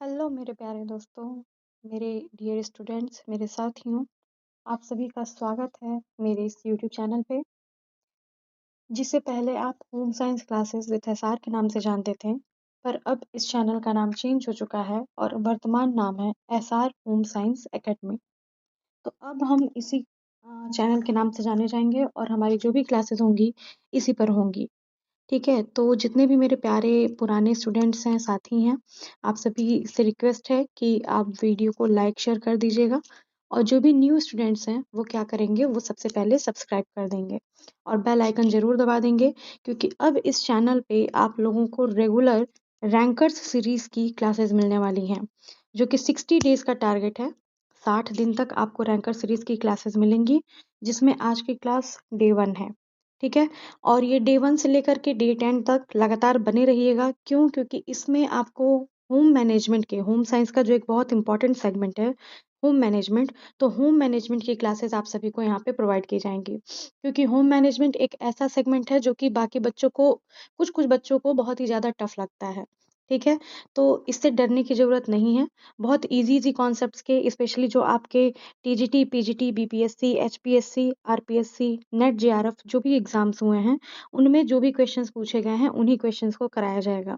Hello मेरे प्यारे दोस्तों, मेरे डियर स्टूडेंट्स, मेरे साथियों, आप सभी का स्वागत है मेरे इस यूट्यूब चैनल पे, जिसे पहले आप home science classes with SR के नाम से जानते थे, पर अब इस चैनल का नाम चेंज हो चुका है और वर्तमान नाम है एसआर होम साइंस एकेडमी। तो अब हम इसी चैनल के नाम से जाने जाएंगे और हमारी जो भी क्लासेस होंगी, इसी पर होंगी। ठीक है, तो जितने भी मेरे प्यारे पुराने स्टूडेंट्स हैं, साथी हैं, आप सभी से रिक्वेस्ट है कि आप वीडियो को लाइक शेयर कर दीजिएगा और जो भी न्यू स्टूडेंट्स हैं वो क्या करेंगे, वो सबसे पहले सब्सक्राइब कर देंगे और बेल आइकन ज़रूर दबा देंगे, क्योंकि अब इस चैनल पे आप लोगों को रेगुलर रैंकर्स सीरीज़ की क्लासेस मिलने वाली हैं, जो कि 60 डेज़ का टारगेट है। 60 दिन तक आपको रैंकर सीरीज़ की क्लासेस मिलेंगी, जिसमें आज की क्लास डे 1 है। ठीक है, और ये डे 1 से लेकर के डे 10 तक लगातार बने रहिएगा। क्यों? क्योंकि इसमें आपको होम मैनेजमेंट के होम साइंस का जो एक बहुत इंपॉर्टेंट सेगमेंट है, होम मैनेजमेंट, तो होम मैनेजमेंट की क्लासेस आप सभी को यहाँ पे प्रोवाइड की जाएँगी। क्योंकि होम मैनेजमेंट एक ऐसा सेगमेंट है जो कि बाकी बच्चों को कुछ-कुछ बच्चों को बहुत ही ज़्यादा टफ लगता है। ठीक है? तो इससे डरने की ज़रूरत नहीं है। बहुत ईज़ी-ईज़ी कॉन्सेप्ट्स के, स्पेशली जो आपके TGT, PGT, BPSC, HPSC, RPSC, net JRF जो भी एग्ज़ाम्स हुए हैं, उनमें जो भी क्वेश्चंस पूछे गए हैं, उन्हीं क्वेश्चंस को कराया जाएगा।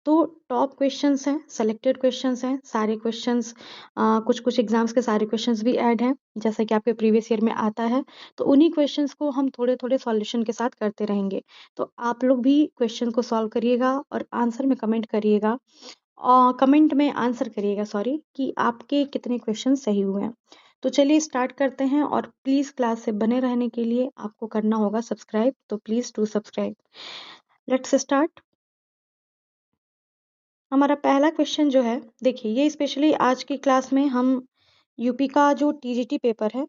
तो टॉप क्वेश्चंस हैं, सेलेक्टेड क्वेश्चंस हैं, सारे क्वेश्चंस कुछ-कुछ एग्ज़ाम्स के सारे क्वेश्चंस भी ऐड हैं, जैसा कि आपके प्रीवियस ईयर में आता है। तो उन्हीं क्वेश्चंस को हम थोड़े-थोड़े सॉल्यूशन के साथ करते रहेंगे। तो आप लोग भी क्वेश्चन को सॉल्व करिएगा और आंसर में कमेंट करिएगा, कमेंट में आंसर करिएगा, सॉरी, कि आपके कितने क्वेश्चन सही हुए हैं। तो चलिए स्टार्ट करते हैं और प्लीज़ क्लास से बने रहने के लिए आपको करना होगा सब्सक्राइब, तो please do subscribe. Let's start. हमारा पहला क्वेश्चन जो है, देखिए ये स्पेशली आज की क्लास में हम यूपी का जो टीजीटी पेपर है,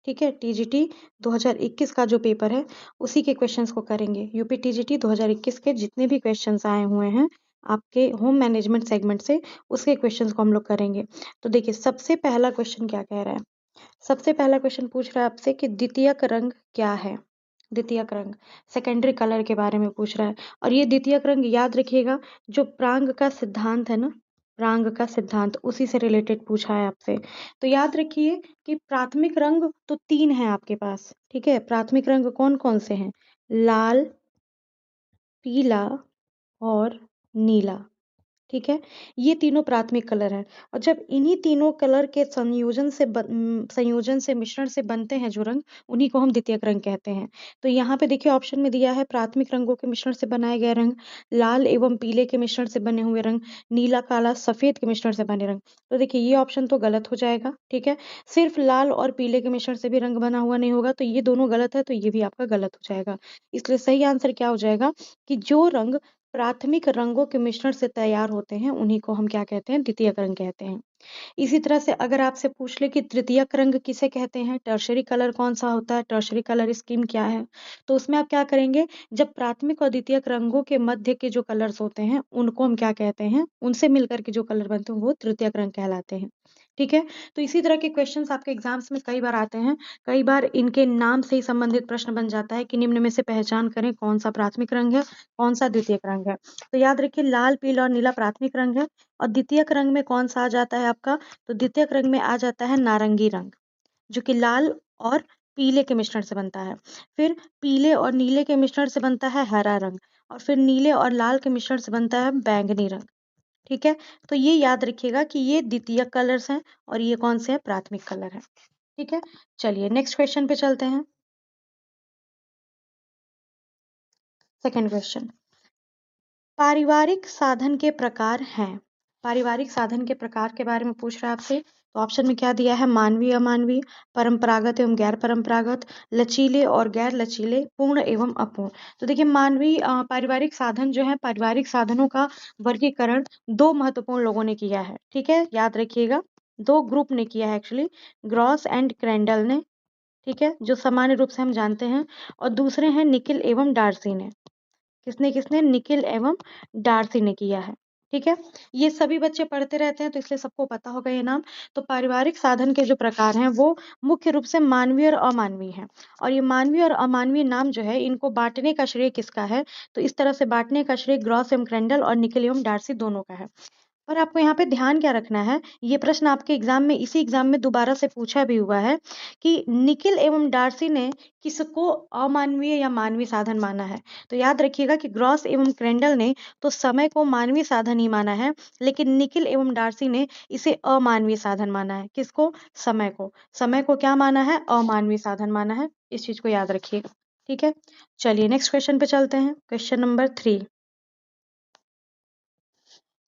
ठीक है, टीजीटी 2021 का जो पेपर है, उसी के क्वेश्चंस को करेंगे। यूपी टीजीटी 2021 के जितने भी क्वेश्चंस आए हुए हैं आपके होम मैनेजमेंट सेगमेंट से, उसके क्वेश्चंस को हम लोग करेंगे। तो देखिए सबसे पहला क्वेश्चन क्या कह रहा है। सबसे पहला क्वेश्चन पूछ रहा है आपसे कि द्वितीयक रंग क्या है। द्वितीयक रंग, सेकेंडरी कलर के बारे में पूछ रहा है। और ये द्वितीयक रंग याद रखिएगा, जो प्रांग का सिद्धांत है ना, प्रांग का सिद्धांत, उसी से रिलेटेड पूछा है आपसे। तो याद रखिए कि प्राथमिक रंग तो 3 है आपके पास। ठीक है, प्राथमिक रंग कौन कौन से हैं? लाल, पीला और नीला। ठीक है, ये तीनों प्राथमिक कलर हैं और जब इन्हीं तीनों कलर के संयोजन से मिश्रण से बनते हैं जो रंग, उन्हीं को हम द्वितीयक रंग कहते हैं। तो यहाँ पे देखिए ऑप्शन में दिया है प्राथमिक रंगों के मिश्रण से बनाए गए रंग, लाल एवं पीले के मिश्रण से बने हुए रंग, नीला, काला, सफेद के मिश्रण से बने रंग। तो देखिए ये ऑप्शन तो गलत हो जाएगा। ठीक है, सिर्फ लाल और पीले के मिश्रण से भी रंग बना हुआ नहीं होगा, तो ये दोनों गलत है, तो ये भी आपका गलत हो जाएगा। इसलिए सही आंसर क्या हो जाएगा कि जो रंग प्राथमिक रंगों के मिश्रण से तैयार होते हैं, उन्हीं को हम क्या कहते हैं? द्वितीयक रंग कहते हैं। इसी तरह से अगर आपसे पूछ ले कि तृतीयक रंग किसे कहते हैं, टर्शरी कलर कौन-सा होता है, टर्शरी कलर स्कीम क्या है? तो उसमें आप क्या करेंगे, जब प्राथमिक और द्वितीयक रंगों के मध्य के जो कलर्स होते हैं, उनको हम क्या कहते हैं? उनसे मिलकर के जो कलर बनते हैं, वो तृतीयक रंग कहलाते हैं। ठीक है? तो इसी तरह के क्वेश्चंस आपके एग्ज़ाम्स में कई बार आते हैं। कई बार इनके नाम से ही संबंधित प्रश्न बन जाता है कि निम्न में से पहचान करें कौन-सा प्राथमिक रंग है, कौन-सा द्वितीयक रंग है। तो याद रखिए लाल, पीला और नीला प्राथमिक रंग है और द्वितीयक रंग में कौन-सा आ जाता है आपका? तो द्वितीयक रंग में आ जाता है नारंगी रंग, जो कि लाल और पीले के मिश्रण से बनता है। फिर पीले और नीले के मिश्रण से बनता है हरा रंग और फिर नीले और लाल के मिश्रण से बनता है बैंगनी रंग। ठीक है? तो ये याद रखिएगा कि ये द्वितीयक कलर्स हैं और ये कौन से हैं? प्राथमिक कलर हैं। ठीक है? चलिए नेक्स्ट क्वेश्चन पे चलते हैं। सेकंड क्वेश्चन, पारिवारिक साधन के प्रकार हैं। पारिवारिक साधन के प्रकार के बारे में पूछ रहा है आपसे। तो ऑप्शन में क्या दिया है? मानवीय, अमानवीय, परंपरागत एवं गैर परंपरागत, लचीले और गैर लचीले, पूर्ण एवं अपूर्ण। तो देखिए मानवीय पारिवारिक साधन जो है, पारिवारिक साधनों का वर्गीकरण 2 महत्वपूर्ण लोगों ने किया है। ठीक है, याद रखिएगा, 2 ग्रुप ने किया है एक्चुअली, ग्रॉस एंड क्रेंडल ने। ठीक है, जो सामान्य रूप से हम जानते हैं, और दूसरे हैं निकिल एवं डार्सी ने। किसने-किसने? निकिल एवं डार्सी ने किया है। ठीक है? ये सभी बच्चे पढ़ते रहते हैं, तो इसलिए सबको पता होगा ये नाम। तो पारिवारिक साधन के जो प्रकार हैं, वो मुख्य रूप से मानवीय और अमानवीय हैं। और ये मानवीय और अमानवीय नाम जो है, इनको बाँटने का श्रेय किसका है? तो इस तरह से बाँटने का श्रेय ग्रॉस एवं क्रेंडल और निकिल एवं डार्सी दोनों का है। और आपको यहाँ पे ध्यान क्या रखना है, ये प्रश्न आपके इसी एग्जाम में दोबारा से पूछा भी हुआ है कि निकिल एवं डार्सी ने किसको अमानवीय या मानवीय साधन माना है। तो याद रखिएगा कि ग्रॉस एवं क्रेंडल ने तो समय को मानवीय साधन ही माना है, लेकिन निकिल एवं डार्सी ने इसे अमानवीय साधन माना है। किसको? समय को क्या माना है? अमानवीय साधन माना है। इस चीज को याद रखिएगा। ठीक है, चलिए नेक्स्ट क्वेश्चन पे चलते हैं। Question number 3।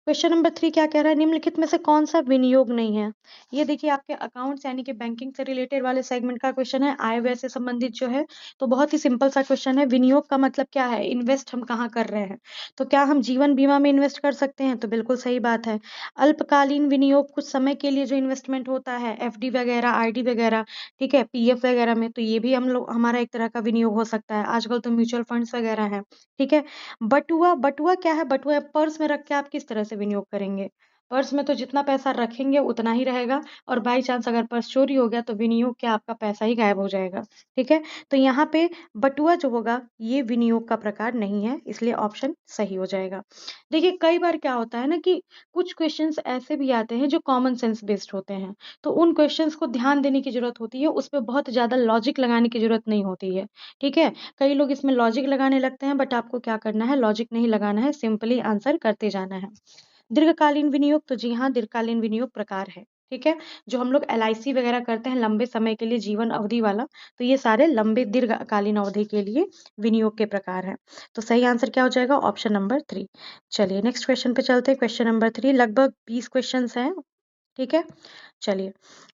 क्वेश्चन नंबर 3 क्या कह रहा है, निम्नलिखित में से कौन सा विनियोग नहीं है। ये देखिए आपके अकाउंट्स यानी कि बैंकिंग से रिलेटेड वाले सेगमेंट का क्वेश्चन है, आय व्यय से संबंधित जो है। तो बहुत ही सिंपल सा क्वेश्चन है, विनियोग का मतलब क्या है, इन्वेस्ट हम कहाँ कर रहे हैं। तो क्या हम जीवन बीमा में इन्वेस्ट कर सकते हैं? तो बिल्कुल सही बात है। अल्पकालीन विनियोग कुछ समय के लिए जो इन्वेस्टमेंट होता है, एफडी वगैरह, आरडी वगैरह, ठीक है, पीएफ वगैरह में, तो ये भी हम लोग हमारा एक तरह का विनियोग हो सकता है। आजकल तो म्यूचुअल फंड्स वगैरह है। ठीक है, बटुआ, बटुआ क्या है? बटुआ पर्स में रख के आप किस तरह से विनियोग करेंगे? पर्स में तो जितना पैसा रखेंगे उतना ही रहेगा, और बाई चांस अगर पर्स चोरी हो गया तो विनियोग क्या, आपका पैसा ही गायब हो जाएगा। ठीक है, तो यहाँ पे बटुआ जो होगा ये विनियोग का प्रकार नहीं है, इसलिए ऑप्शन सही हो जाएगा। देखिए कई बार क्या होता है ना कि कुछ क्वेश्चंस ऐसे भी आते हैं जो कॉमन सेंस बेस्ड होते हैं, तो उन क्वेश्चंस को ध्यान देने की जरूरत होती है, उस पर बहुत ज्यादा लॉजिक लगाने की जरूरत नहीं होती है। ठीक है, कई लोग इसमें लॉजिक लगाने लगते हैं, बट आपको क्या करना है, लॉजिक नहीं लगाना है, सिंपली आंसर करते जाना है। दीर्घकालीन विनियोग, तो जी हाँ, दीर्घकालीन विनियोग प्रकार है। ठीक है, जो हम लोग एलआईसी वगैरह करते हैं लंबे समय के लिए, जीवन अवधि वाला, तो ये सारे लंबे दीर्घकालीन अवधि के लिए विनियोग के प्रकार हैं। तो सही आंसर क्या हो जाएगा, ऑप्शन नंबर 3। चलिए नेक्स्ट क्वेश्चन पे चलते हैं। क्वेश्चन नंबर 3 लगभग 20 क्वेश्चन हैं। ठीक है, चलिए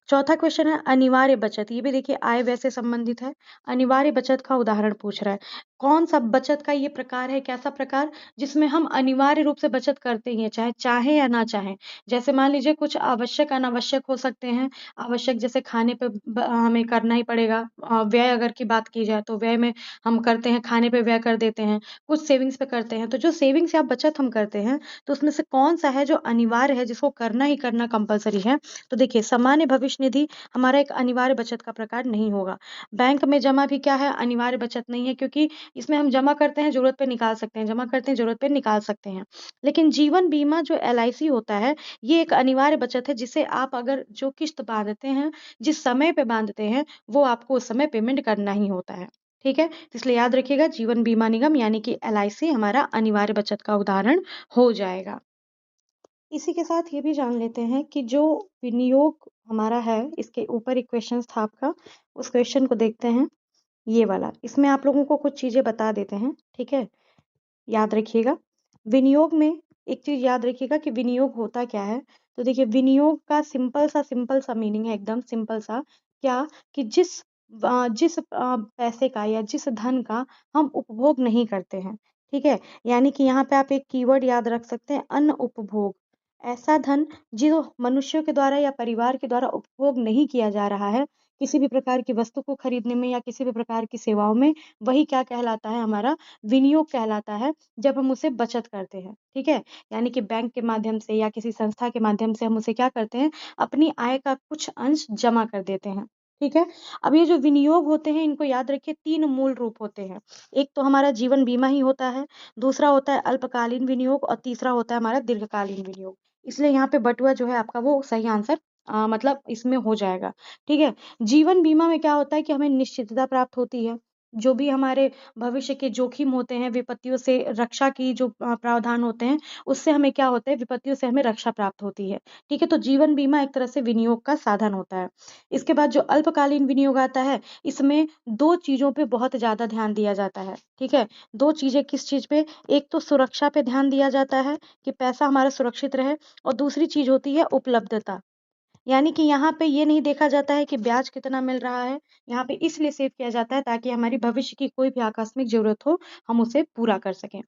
चौथा क्वेश्चन है अनिवार्य बचत। ये भी देखिए आय व्यय से संबंधित है। अनिवार्य बचत का उदाहरण पूछ रहा है। कौन सा बचत का ये प्रकार है, कैसा प्रकार, जिसमें हम अनिवार्य रूप से बचत करते ही हैं, चाहे चाहे या ना चाहे। जैसे मान लीजिए कुछ आवश्यक अनावश्यक हो सकते हैं। आवश्यक जैसे खाने पे हमें करना ही पड़ेगा। व्यय अगर की बात की जाए तो व्यय में हम करते हैं, खाने पे व्यय कर देते हैं, कुछ सेविंग्स पे करते हैं। तो जो सेविंग्स या बचत हम करते हैं, तो उसमें से कौन सा है जो अनिवार्य है, जिसको करना ही करना कंपलसरी है। तो देखिए सामान्य भविष्य निधि हमारा एक अनिवार्य बचत का प्रकार नहीं होगा। बैंक में जमा भी क्या है, अनिवार्य बचत नहीं है, क्योंकि इसमें हम जमा करते हैं जरूरत पे निकाल सकते हैं, जमा करते हैं जरूरत पे निकाल सकते हैं। लेकिन जीवन बीमा जो एलआईसी होता है, ये एक अनिवार्य बचत है, जिसे आप अगर जो किस्त बांधते हैं, जिस समय पे बांधते हैं, वो आपको उस समय पेमेंट करना ही होता है। ठीक है, तो इसलिए याद रखिएगा जीवन बीमा निगम यानी कि एलआईसी हमारा अनिवार्य बचत का उदाहरण हो जाएगा। इसी के साथ ये भी जान लेते हैं कि जो विनियोग हमारा है, इसके ऊपर एक क्वेश्चन था आपका, उस क्वेश्चन को देखते हैं। ये वाला, इसमें आप लोगों को कुछ चीजें बता देते हैं। ठीक है, याद रखिएगा विनियोग में एक चीज याद रखिएगा कि विनियोग होता क्या है। तो देखिए विनियोग का सिंपल सा मीनिंग है, एकदम सिंपल सा, क्या कि जिस पैसे का या जिस धन का हम उपभोग नहीं करते हैं। ठीक है, यानी कि यहाँ पे आप एक कीवर्ड याद रख सकते हैं, अन्न उपभोग। ऐसा धन जो मनुष्यों के द्वारा या परिवार के द्वारा उपभोग नहीं किया जा रहा है, किसी भी प्रकार की वस्तु को खरीदने में या किसी भी प्रकार की सेवाओं में, वही क्या कहलाता है, हमारा विनियोग कहलाता है, जब हम उसे बचत करते हैं। ठीक है, यानी कि बैंक के माध्यम से या किसी संस्था के माध्यम से हम उसे क्या करते हैं, अपनी आय का कुछ अंश जमा कर देते हैं। ठीक है, अब ये जो विनियोग होते हैं, इनको याद रखिए 3 मूल रूप होते हैं। एक तो हमारा जीवन बीमा ही होता है, दूसरा होता है अल्पकालीन विनियोग, और तीसरा होता है हमारा दीर्घकालीन विनियोग। इसलिए यहाँ पे बटुआ जो है आपका वो सही आंसर मतलब इसमें हो जाएगा। ठीक है, जीवन बीमा में क्या होता है कि हमें निश्चितता प्राप्त होती है। जो भी हमारे भविष्य के जोखिम होते हैं, विपत्तियों से रक्षा की जो प्रावधान होते हैं, उससे हमें क्या होता है, विपत्तियों से हमें रक्षा प्राप्त होती है। ठीक है, तो जीवन बीमा एक तरह से विनियोग का साधन होता है। इसके बाद जो अल्पकालीन विनियोग आता है, इसमें 2 चीजों पे बहुत ज्यादा ध्यान दिया जाता है। ठीक है, 2 चीजें किस चीज पे, एक तो सुरक्षा पे ध्यान दिया जाता है कि पैसा हमारा सुरक्षित रहे, और दूसरी चीज होती है उपलब्धता। यानी कि यहाँ पे ये नहीं देखा जाता है कि ब्याज कितना मिल रहा है, यहाँ पे इसलिए सेव किया जाता है ताकि हमारी भविष्य की कोई भी आकस्मिक जरूरत हो, हम उसे पूरा कर सकें।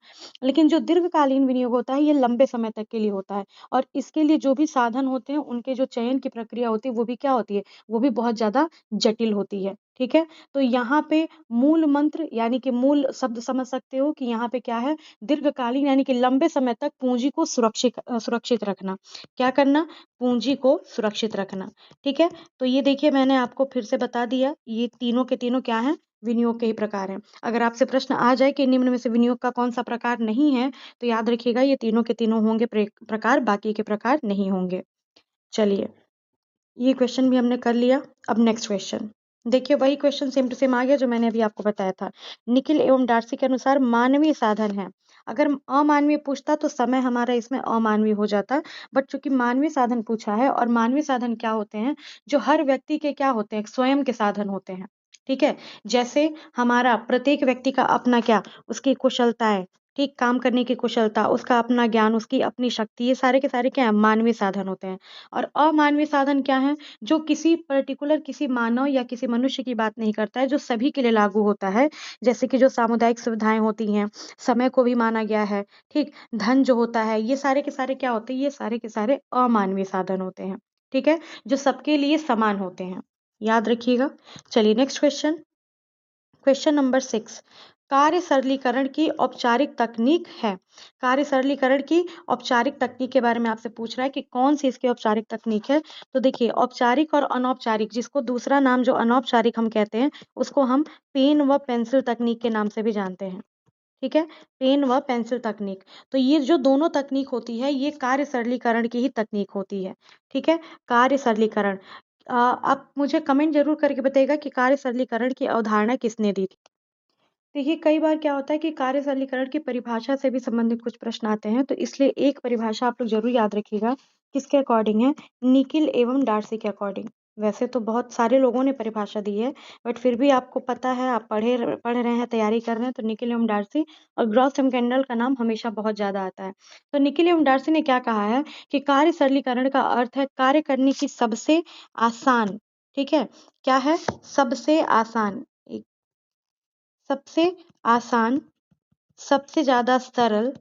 लेकिन जो दीर्घकालीन विनियोग होता है, ये लंबे समय तक के लिए होता है, और इसके लिए जो भी साधन होते हैं, उनके जो चयन की प्रक्रिया होती है, वो भी क्या होती है, वो भी बहुत ज्यादा जटिल होती है। ठीक है, तो यहाँ पे मूल मंत्र यानी कि मूल शब्द समझ सकते हो कि यहाँ पे क्या है, दीर्घकालीन यानी कि लंबे समय तक पूंजी को सुरक्षित रखना। क्या करना, पूंजी को सुरक्षित रखना। ठीक है, तो ये देखिए मैंने आपको फिर से बता दिया, ये तीनों के तीनों क्या हैं, विनियोग के ही प्रकार हैं। अगर आपसे प्रश्न आ जाए कि निम्न में से विनियोग का कौन सा प्रकार नहीं है, तो याद रखिएगा ये तीनों के तीनों होंगे प्रकार, बाकी के प्रकार नहीं होंगे। चलिए, ये क्वेश्चन भी हमने कर लिया। अब नेक्स्ट क्वेश्चन देखिए, वही क्वेश्चन सेम टू सेम आ गया जो मैंने अभी आपको बताया था। निखिल एवं डार्सी के अनुसार मानवीय साधन है। अगर अमानवीय पूछता तो समय हमारा इसमें अमानवीय हो जाता, बट चूंकि मानवीय साधन पूछा है, और मानवीय साधन क्या होते हैं, जो हर व्यक्ति के क्या होते हैं, स्वयं के साधन होते हैं। ठीक है, जैसे हमारा प्रत्येक व्यक्ति का अपना क्या, उसकी कुशलताएं, ठीक, काम करने की कुशलता, उसका अपना ज्ञान, उसकी अपनी शक्ति, ये सारे के सारे क्या है, मानवीय साधन होते हैं। और अमानवीय साधन क्या है, जो किसी पर्टिकुलर किसी मानव या किसी मनुष्य की बात नहीं करता है, जो सभी के लिए लागू होता है। जैसे कि जो सामुदायिक सुविधाएं होती हैं, समय को भी माना गया है, ठीक, धन जो होता है, ये सारे के सारे क्या होते हैं, ये सारे के सारे अमानवीय साधन होते हैं। ठीक है, जो सबके लिए समान होते हैं, याद रखिएगा। चलिए नेक्स्ट क्वेश्चन, क्वेश्चन नंबर 6, कार्य सरलीकरण की औपचारिक तकनीक है। कार्य सरलीकरण की औपचारिक तकनीक के बारे में आपसे पूछ रहा है कि कौन सी इसकी औपचारिक तकनीक है। तो देखिए, औपचारिक और अनौपचारिक, जिसको दूसरा नाम जो अनौपचारिक हम कहते हैं, उसको हम पेन व पेंसिल तकनीक के नाम से भी जानते हैं। ठीक है, पेन व पेंसिल तकनीक। तो ये जो दोनों तकनीक होती है, ये कार्य सरलीकरण की ही तकनीक होती है। ठीक है, कार्य सरलीकरण। आप मुझे कमेंट जरूर करके बताइएगा कि कार्य सरलीकरण की अवधारणा किसने दी थी। देखिए, कई बार क्या होता है कि कार्य सरलीकरण की परिभाषा से भी संबंधित कुछ प्रश्न आते हैं, तो इसलिए एक परिभाषा आप लोग जरूर याद रखिएगा, किसके अकॉर्डिंग है, निकिल एवं डार्सी के अकॉर्डिंग। वैसे तो बहुत सारे लोगों ने परिभाषा दी है, बट फिर भी आपको पता है, आप पढ़ रहे हैं, तैयारी कर रहे हैं, तो निकिल एवं डार्सी और ग्रॉस एवं कैंडल का नाम हमेशा बहुत ज्यादा आता है। तो निकिल एवं डार्सी ने क्या कहा है कि कार्य सरलीकरण का अर्थ है कार्य करने की सबसे आसान, ठीक है, क्या है, सबसे आसान, सबसे आसान, सबसे ज़्यादा सरल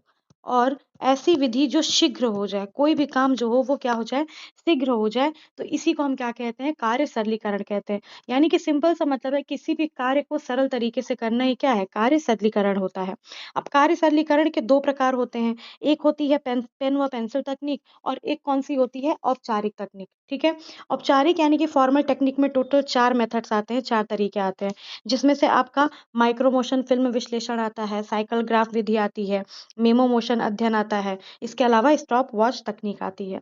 और ऐसी विधि जो शीघ्र हो जाए, कोई भी काम जो हो वो क्या हो जाए, शीघ्र हो जाए, तो इसी को हम क्या कहते हैं, कार्य सरलीकरण कहते हैं। यानी कि सिंपल सा मतलब है, किसी भी कार्य को सरल तरीके से करना ही क्या है, कार्य सरलीकरण होता है। अब कार्य सरलीकरण के दो प्रकार होते हैं, एक होती है पेन व पेंसिल तकनीक, और एक कौन सी होती है, औपचारिक तकनीक। ठीक है, औपचारिक यानी कि फॉर्मल टेक्निक में टोटल 4 मेथड्स आते हैं, 4 तरीके आते हैं, जिसमें से आपका माइक्रो मोशन फिल्म विश्लेषण आता है, साइकिल ग्राफ विधि आती है, मेमो मोशन अध्ययन आता है, इसके अलावा स्टॉप वॉच तकनीक आती है।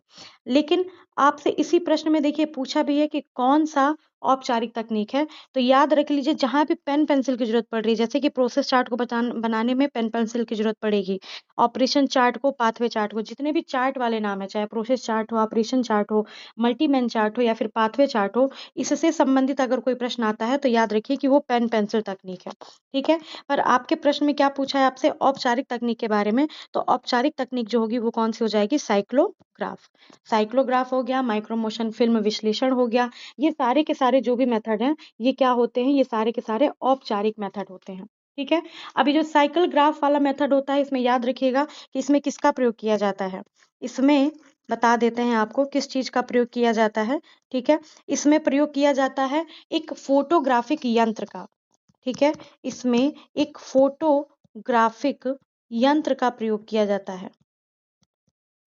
लेकिन आपसे इसी प्रश्न में देखिए पूछा भी है कि कौन सा औपचारिक तकनीक है, तो याद रख लीजिए, जहां भी पेन पेंसिल की जरूरत पड़ रही है, जैसे कि प्रोसेस चार्ट को बनाने में पेन पेंसिल की जरूरत पड़ेगी, ऑपरेशन चार्ट को, पाथवे चार्ट को, जितने भी चार्ट वाले नाम है, चाहे प्रोसेस चार्ट हो, ऑपरेशन चार्ट हो, मल्टीमैन चार्ट हो, या फिर पाथवे चार्ट हो, इससे संबंधित अगर कोई प्रश्न आता है, तो याद रखिए कि वो पेन पेंसिल तकनीक है। ठीक है, पर आपके प्रश्न में क्या पूछा है आपसे, औपचारिक तकनीक के बारे में, तो औपचारिक तकनीक जो होगी वो कौन सी हो जाएगी, साइक्लोग्राफ। साइक्लोग्राफ हो गया, माइक्रो मोशन फिल्म विश्लेषण हो गया, ये सारे के सारे जो भी मेथड हैं, ये क्या होते हैं, ये सारे के सारे औपचारिक मेथड होते हैं। ठीक है, अभी जो साइकिल ग्राफ वाला मेथड होता है, इसमें याद रखिएगा कि इसमें किसका प्रयोग किया जाता है, इसमें बता देते हैं आपको किस चीज का प्रयोग किया जाता है। ठीक है, इसमें प्रयोग किया जाता है एक फोटोग्राफिक यंत्र का। ठीक है, इसमें एक फोटोग्राफिक यंत्र का प्रयोग किया जाता है।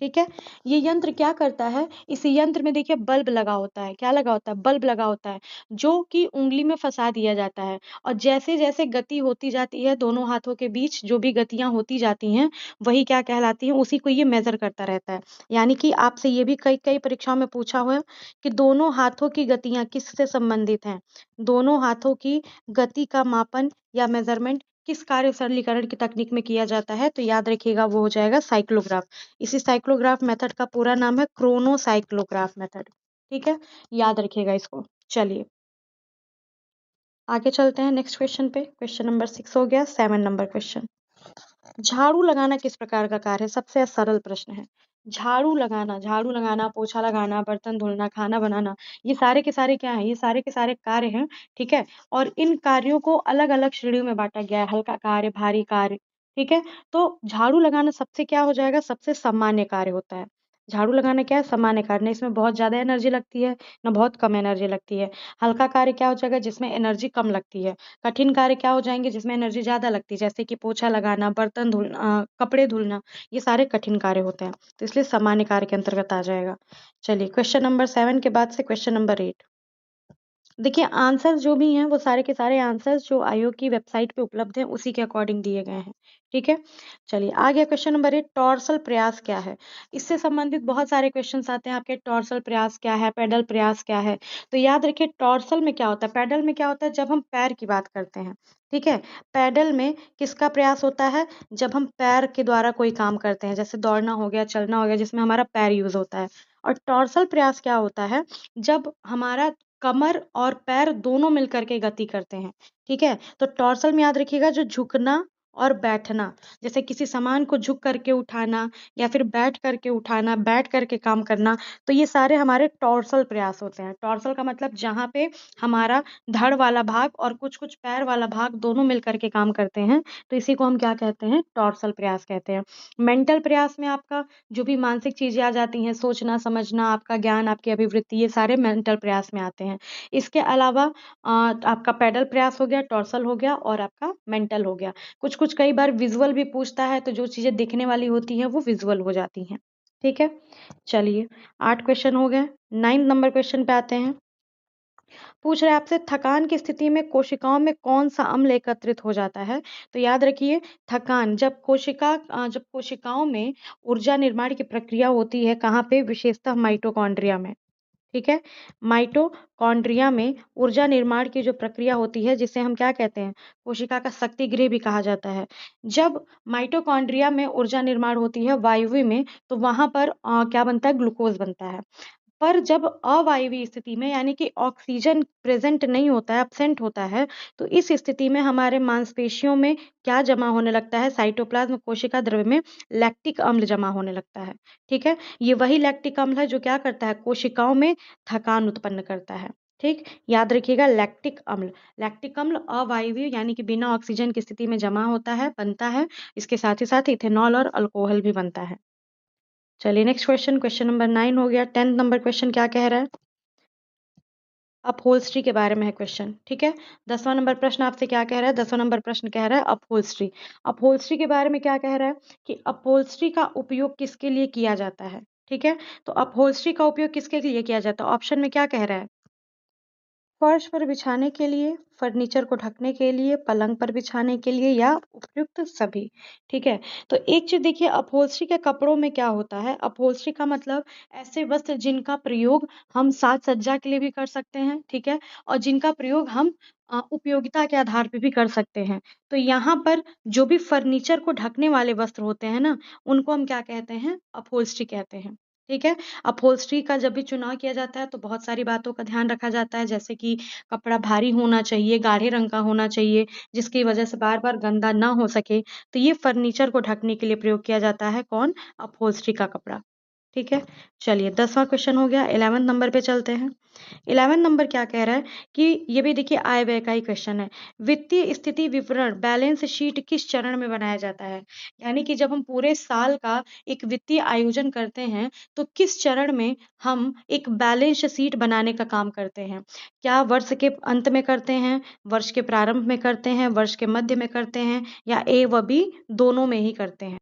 ठीक है, ये यंत्र क्या करता है, इस यंत्र में देखिए बल्ब लगा होता है, क्या लगा होता है, बल्ब लगा होता है, जो कि उंगली में फंसा दिया जाता है, और जैसे जैसे गति होती जाती है, दोनों हाथों के बीच जो भी गतियां होती जाती हैं, वही क्या कहलाती हैं, उसी को ये मेजर करता रहता है। यानी कि आपसे ये भी कई कई परीक्षाओं में पूछा हुआ है कि दोनों हाथों की गतियां किससे संबंधित हैं, दोनों हाथों की गति का मापन या मेजरमेंट किस कार्य सरलीकरण की तकनीक में किया जाता है, तो याद रखिएगा वो हो जाएगा साइक्लोग्राफ। इसी साइक्लोग्राफ मेथड का पूरा नाम है क्रोनोसाइक्लोग्राफ मेथड। ठीक है, याद रखिएगा इसको। चलिए आगे चलते हैं नेक्स्ट क्वेश्चन पे, क्वेश्चन नंबर 6 हो गया। 7 नंबर क्वेश्चन, झाड़ू लगाना किस प्रकार का कार्य है, सबसे सरल प्रश्न है। झाड़ू लगाना, झाड़ू लगाना, पोछा लगाना, बर्तन धुलना, खाना बनाना, ये सारे के सारे क्या हैं, ये सारे के सारे कार्य हैं। ठीक है, और इन कार्यों को अलग अलग श्रेणियों में बांटा गया है, हल्का कार्य, भारी कार्य। ठीक है, तो झाड़ू लगाना सबसे क्या हो जाएगा, सबसे सामान्य कार्य होता है। झाड़ू लगाना क्या है, सामान्य कार्य, ना इसमें बहुत ज्यादा एनर्जी लगती है, ना बहुत कम एनर्जी लगती है। हल्का कार्य क्या हो जाएगा, जिसमें एनर्जी कम लगती है। कठिन कार्य क्या हो जाएंगे, जिसमें एनर्जी ज्यादा लगती है, जैसे कि पोछा लगाना, बर्तन धुलना, कपड़े धुलना, ये सारे कठिन कार्य होते हैं, तो इसलिए सामान्य कार्य के अंतर्गत आ जाएगा। चलिए क्वेश्चन नंबर 7 के बाद से क्वेश्चन नंबर 8, देखिए आंसर जो भी हैं वो सारे के सारे आंसर्स जो आयोग की वेबसाइट पे उपलब्ध हैं उसी के अकॉर्डिंग दिए गए हैं। ठीक है, चलिए आ गया क्वेश्चन नंबर 8, टॉर्सल प्रयास क्या है? इससे संबंधित बहुत सारे क्वेश्चंस आते हैं आपके, टॉर्सल प्रयास क्या है, पेडल प्रयास क्या है? तो याद रखिए टॉर्सल में क्या होता है, पेडल में क्या होता है, जब हम पैर की बात करते हैं। ठीक है, पेडल में किसका प्रयास होता है, जब हम पैर के द्वारा कोई काम करते हैं, जैसे दौड़ना हो गया, चलना हो गया, जिसमें हमारा पैर यूज होता है। और टॉर्सल प्रयास क्या होता है, जब हमारा कमर और पैर दोनों मिलकर के गति करते हैं। ठीक है, तो टॉर्सल में याद रखिएगा जो झुकना और बैठना, जैसे किसी सामान को झुक करके उठाना या फिर बैठ करके उठाना, बैठ करके काम करना, तो ये सारे हमारे टॉर्सल प्रयास होते हैं। टॉर्सल का मतलब जहाँ पे हमारा धड़ वाला भाग और कुछ कुछ पैर वाला भाग दोनों मिल करके काम करते हैं, तो इसी को हम क्या कहते हैं, टॉर्सल प्रयास कहते हैं। मेंटल प्रयास में आपका जो भी मानसिक चीजें आ जाती हैं, सोचना समझना, आपका ज्ञान, आपकी अभिवृत्ति, ये सारे मेंटल प्रयास में आते हैं। इसके अलावा आपका पेडल प्रयास हो गया, टॉर्सल हो गया और आपका मेंटल हो गया। कुछ कुछ कई बार विजुअल भी पूछता है, तो जो चीजें दिखने वाली होती हैं वो विजुअल हो जाती हैं। ठीक है, चलिए 8 क्वेश्चन हो गए। 9 नंबर क्वेश्चन पे आते हैं। पूछ रहे हैं आपसे, थकान की स्थिति में कोशिकाओं में कौन सा अम्ल एकत्रित हो जाता है? तो याद रखिए थकान जब कोशिकाओं में ऊर्जा निर्माण की प्रक्रिया होती है, कहाँ पे, विशेषतः माइटोकॉन्ड्रिया में। ठीक है, माइटोकॉन्ड्रिया में ऊर्जा निर्माण की जो प्रक्रिया होती है, जिसे हम क्या कहते हैं, कोशिका का शक्ति गृह भी कहा जाता है। जब माइटोकॉन्ड्रिया में ऊर्जा निर्माण होती है वायवीय में, तो वहां पर क्या बनता है, ग्लूकोज बनता है। पर जब अवायवीय स्थिति में, यानी कि ऑक्सीजन प्रेजेंट नहीं होता है, एब्सेंट होता है, तो इस स्थिति में हमारे मांसपेशियों में क्या जमा होने लगता है, साइटोप्लाज्म कोशिका द्रव्य में लैक्टिक अम्ल जमा होने लगता है। ठीक है, ये वही लैक्टिक अम्ल है जो क्या करता है, कोशिकाओं में थकान उत्पन्न करता है। ठीक, याद रखिएगा लैक्टिक अम्ल अवायवीय यानी कि बिना ऑक्सीजन की स्थिति में जमा होता है, बनता है। इसके साथ ही साथ इथेनॉल और अल्कोहल भी बनता है। चलिए नेक्स्ट क्वेश्चन, क्वेश्चन नंबर 9 हो गया। 10 नंबर क्वेश्चन क्या कह रहा है, अपहोल्स्ट्री के बारे में है क्वेश्चन। ठीक है, 10वां नंबर प्रश्न आपसे क्या कह रहा है, 10वां नंबर प्रश्न कह रहा है अपहोल्स्ट्री। अपहोल्स्ट्री के बारे में क्या कह रहा है कि अपहोल्स्ट्री का उपयोग किसके लिए किया जाता है। ठीक है, तो अपहोल्स्ट्री का उपयोग किसके लिए किया जाता है, ऑप्शन में क्या कह रहा है, फर्श पर बिछाने के लिए, फर्नीचर को ढकने के लिए, पलंग पर बिछाने के लिए, या उपयुक्त सभी। ठीक है, तो एक चीज देखिए, अपहोल्स्ट्री के कपड़ों में क्या होता है, अपहोल्स्ट्री का मतलब ऐसे वस्त्र जिनका प्रयोग हम साज सज्जा के लिए भी कर सकते हैं। ठीक है, और जिनका प्रयोग हम उपयोगिता के आधार पे भी कर सकते हैं। तो यहाँ पर जो भी फर्नीचर को ढकने वाले वस्त्र होते हैं ना, उनको हम क्या कहते हैं, अपहोल्स्ट्री कहते हैं। ठीक है, अपहोल्स्ट्री का जब भी चुनाव किया जाता है तो बहुत सारी बातों का ध्यान रखा जाता है, जैसे कि कपड़ा भारी होना चाहिए, गाढ़े रंग का होना चाहिए, जिसकी वजह से बार बार गंदा ना हो सके। तो ये फर्नीचर को ढकने के लिए प्रयोग किया जाता है, कौन, अपहोल्स्ट्री का कपड़ा। ठीक है, चलिए 10वां क्वेश्चन हो गया। 11 नंबर पे चलते हैं। 11 नंबर क्या कह रहा है कि ये भी देखिए आय व्यय का ही क्वेश्चन है। वित्तीय स्थिति विवरण बैलेंस शीट किस चरण में बनाया जाता है, यानी कि जब हम पूरे साल का एक वित्तीय आयोजन करते हैं, तो किस चरण में हम एक बैलेंस शीट बनाने का काम करते हैं। क्या वर्ष के अंत में करते हैं, वर्ष के प्रारंभ में करते हैं, वर्ष के मध्य में करते हैं, या ए व बी दोनों में ही करते हैं।